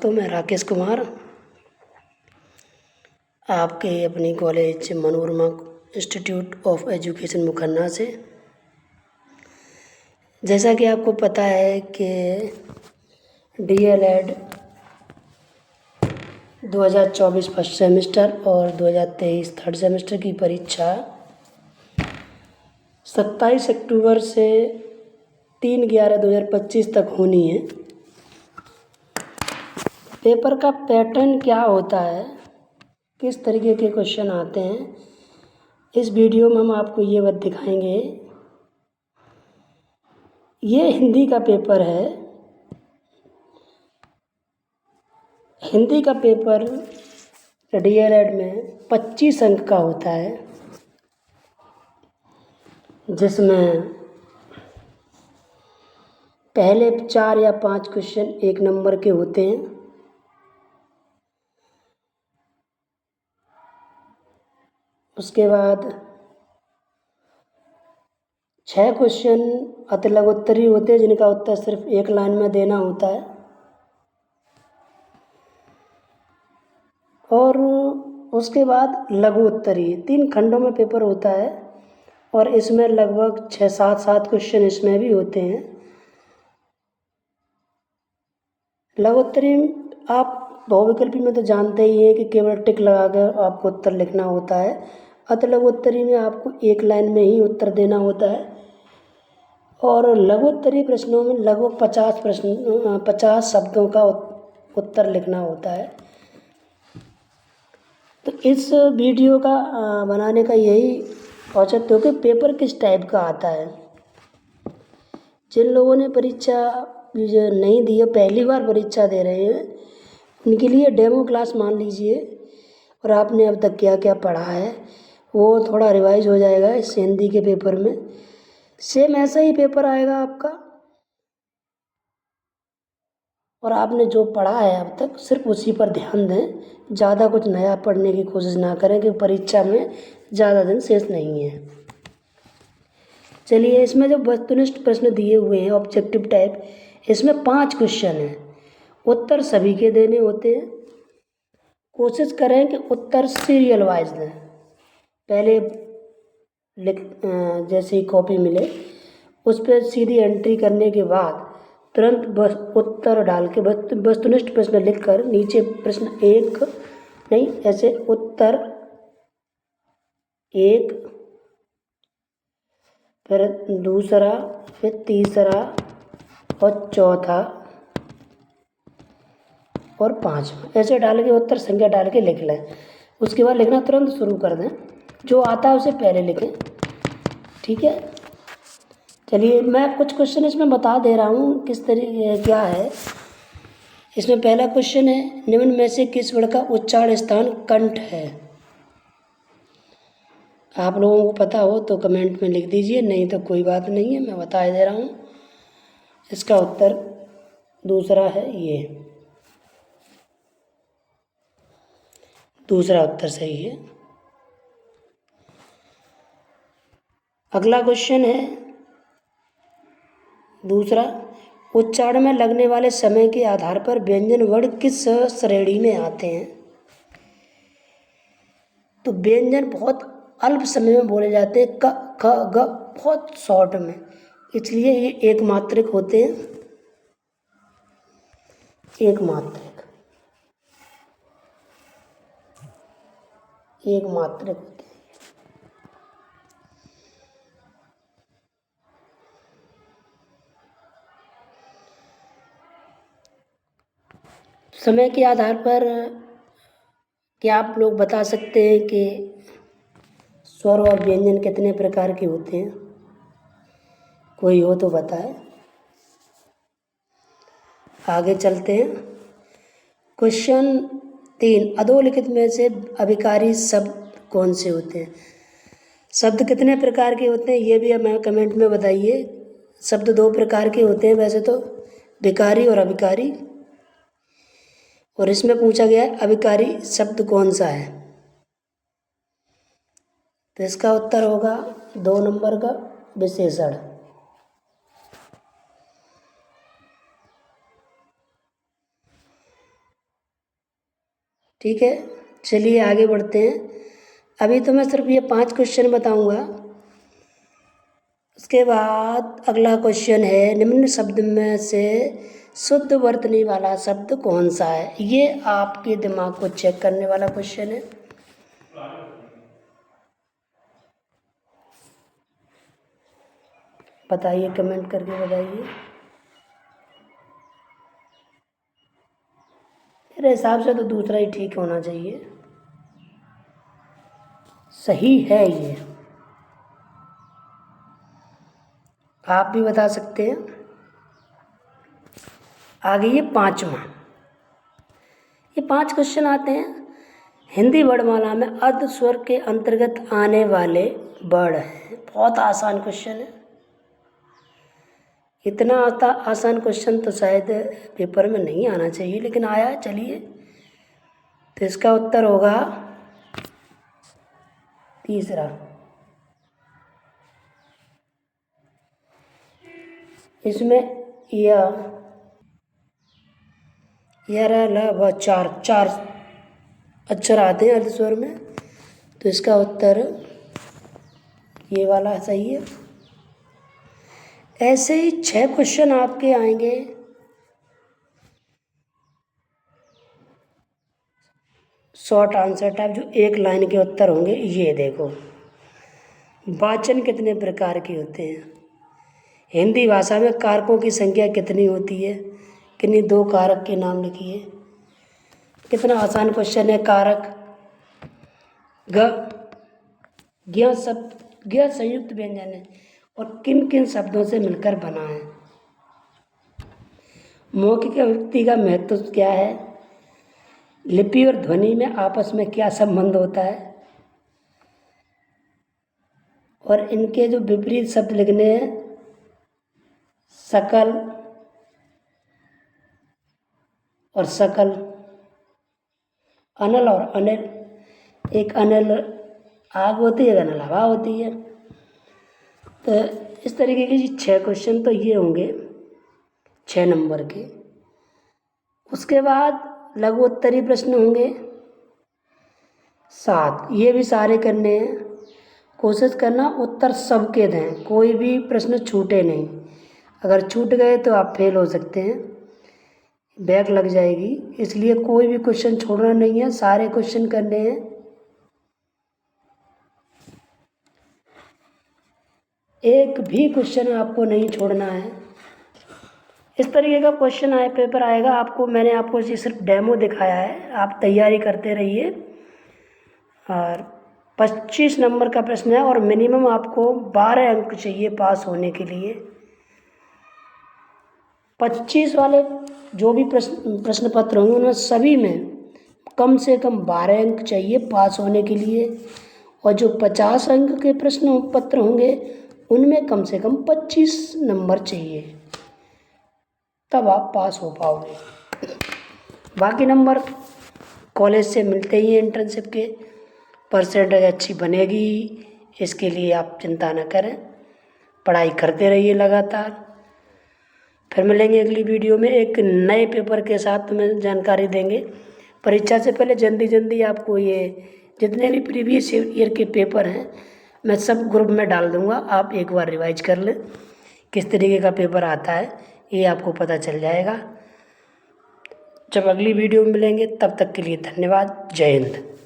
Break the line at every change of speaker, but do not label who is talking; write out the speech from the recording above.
दोस्तों, मैं राकेश कुमार आपके अपनी college Manorama institute of education Mukhanna से। जैसा कि आपको पता है कि DLED 2024 फर्स्ट सेमेस्टर और 2023 थर्ड सेमेस्टर की परीक्षा 27 अक्टूबर से 3/11/2025 तक होनी है। पेपर का पैटर्न क्या होता है, किस तरीके के क्वेश्चन आते हैं, इस वीडियो में हम आपको ये बात दिखाएंगे। ये हिंदी का पेपर है। हिंदी का पेपर DLED में 25 अंक का होता है, जिसमें पहले 4 या 5 क्वेश्चन 1 नंबर के होते हैं। उसके बाद 6 क्वेश्चन अतिलघु उत्तरीय होते हैं, जिनका उत्तर सिर्फ 1 लाइन में देना होता है। और उसके बाद लघु उत्तरीय 3 खंडों में पेपर होता है, और इसमें लगभग 6-7 क्वेश्चन इसमें भी होते हैं। लघु उत्तरीय आप बहुविकल्पी में तो जानते ही हैं कि केवल टिक लगा कर आपको उत्तर लिखना होता है। अतिलघु उत्तरीय में आपको 1 लाइन में ही उत्तर देना होता है। और लघु उत्तरीय प्रश्नों में लगभग 50 शब्दों का उत्तर लिखना होता है। तो इस वीडियो का बनाने का यही औचित्य हो कि पेपर किस टाइप का आता है। जिन लोगों ने परीक्षा जो नहीं दी है, पहली बार परीक्षा दे रहे हैं, उनके लिए डेमो क्लास मान लीजिए, और आपने अब तक क्या क्या पढ़ा है वो थोड़ा रिवाइज हो जाएगा इस हिंदी के पेपर में। सेम ऐसा ही पेपर आएगा आपका, और आपने जो पढ़ा है अब तक सिर्फ उसी पर ध्यान दें। ज़्यादा कुछ नया पढ़ने की कोशिश ना करें, कि परीक्षा में ज़्यादा दिन शेष नहीं है। चलिए, इसमें जो वस्तुनिष्ठ प्रश्न दिए हुए हैं ऑब्जेक्टिव टाइप, इसमें 5 क्वेश्चन हैं। उत्तर सभी के देने होते हैं। कोशिश करें कि उत्तर सीरियल वाइज दें। पहले जैसे ही कॉपी मिले उस पर सीधी एंट्री करने के बाद तुरंत बस उत्तर डाल के वस्तुनिष्ठ प्रश्न लिखकर नीचे प्रश्न 1 नहीं, ऐसे उत्तर 1, फिर दूसरा, फिर तीसरा और चौथा और 5वां, ऐसे डाल के उत्तर संख्या डाल के लिख लें। उसके बाद लिखना तुरंत शुरू कर दें। जो आता है उसे पहले लिखें, ठीक है। चलिए, मैं कुछ क्वेश्चन इसमें बता दे रहा हूँ किस तरीके क्या है। इसमें पहला क्वेश्चन है, निम्न में से किस वर्ण का उच्चारण स्थान कंठ है। आप लोगों को पता हो तो कमेंट में लिख दीजिए, नहीं तो कोई बात नहीं है, मैं बता दे रहा हूँ। इसका उत्तर दूसरा है, ये दूसरा उत्तर सही है। अगला क्वेश्चन है दूसरा, उच्चारण में लगने वाले समय के आधार पर व्यंजन वर्ण किस श्रेणी में आते हैं। तो व्यंजन बहुत अल्प समय में बोले जाते हैं, क ख ग बहुत शॉर्ट में, इसलिए ये एक मात्रिक होते हैं। एक मात्रिक होते हैं। समय के आधार पर क्या आप लोग बता सकते हैं कि स्वर और व्यंजन कितने प्रकार के होते हैं? कोई हो तो बताए। आगे चलते हैं। क्वेश्चन 3, अधोलिखित में से अभिकारी शब्द कौन से होते हैं। शब्द कितने प्रकार के होते हैं ये भी हमें कमेंट में बताइए। शब्द 2 प्रकार के होते हैं वैसे तो, विकारी और अभिकारी। और इसमें पूछा गया है अभिकारी शब्द कौन सा है, तो इसका उत्तर होगा 2 नंबर का विशेषण। ठीक है, चलिए आगे बढ़ते हैं। अभी तो मैं सिर्फ ये 5 क्वेश्चन बताऊंगा। उसके बाद अगला क्वेश्चन है, निम्न शब्द में से शुद्ध वर्तनी वाला शब्द कौन सा है। ये आपके दिमाग को चेक करने वाला क्वेश्चन है। बताइए, कमेंट करके बताइए। मेरे हिसाब से तो दूसरा ही ठीक होना चाहिए। सही है ये, आप भी बता सकते हैं। आगे ये 5वां, ये 5 क्वेश्चन आते हैं। हिंदी वर्णमाला में अर्ध स्वर के अंतर्गत आने वाले वर्ण हैं। बहुत आसान क्वेश्चन है। इतना आसान क्वेश्चन तो शायद पेपर में नहीं आना चाहिए, लेकिन आया है। चलिए, तो इसका उत्तर होगा तीसरा। इसमें चार अक्षर आते हैं अर्ध स्वर में, तो इसका उत्तर ये वाला सही है। ऐसे ही 6 क्वेश्चन आपके आएंगे शॉर्ट आंसर टाइप, जो 1 लाइन के उत्तर होंगे। ये देखो, वाचन कितने प्रकार के होते हैं, हिंदी भाषा में कारकों की संख्या कितनी होती है, किन्हीं 2 कारक के नाम लिखिए। कितना आसान क्वेश्चन है। कारक ज्ञ संयुक्त व्यंजन है और किन किन शब्दों से मिलकर बना है। मौखिक अभिव्यक्ति का महत्व क्या है, लिपि और ध्वनि में आपस में क्या संबंध होता है, और इनके जो विपरीत शब्द लिखने हैं, सकल और सकल, अनल और अनिल। एक अनिल आग होती है, अनल हवा होती है। तो इस तरीके के 6 क्वेश्चन तो ये होंगे 6 नंबर के। उसके बाद लघु उत्तरीय प्रश्न होंगे 7। ये भी सारे करने हैं। कोशिश करना उत्तर सबके दें, कोई भी प्रश्न छूटे नहीं। अगर छूट गए तो आप फेल हो सकते हैं, बैक लग जाएगी। इसलिए कोई भी क्वेश्चन छोड़ना नहीं है, सारे क्वेश्चन करने हैं। एक भी क्वेश्चन आपको नहीं छोड़ना है। इस तरीके का क्वेश्चन पेपर आएगा आपको। मैंने आपको ये सिर्फ डेमो दिखाया है, आप तैयारी करते रहिए। और 25 नंबर का प्रश्न है और मिनिमम आपको 12 अंक चाहिए पास होने के लिए। 25 वाले जो भी प्रश्न पत्र होंगे उनमें सभी में कम से कम 12 अंक चाहिए पास होने के लिए, और जो 50 अंक के प्रश्न पत्र होंगे उनमें कम से कम 25 नंबर चाहिए, तब आप पास हो पाओगे। बाकी नंबर कॉलेज से मिलते ही हैं, इंटर्नशिप के परसेंटेज अच्छी बनेगी, इसके लिए आप चिंता न करें, पढ़ाई करते रहिए लगातार। फिर मिलेंगे अगली वीडियो में एक नए पेपर के साथ, तुम्हें जानकारी देंगे। परीक्षा से पहले जल्दी आपको ये जितने भी प्रीवियस ईयर के पेपर हैं मैं सब ग्रुप में डाल दूँगा, आप एक बार रिवाइज कर लें। किस तरीके का पेपर आता है ये आपको पता चल जाएगा। जब अगली वीडियो में मिलेंगे तब तक के लिए धन्यवाद। जय हिंद।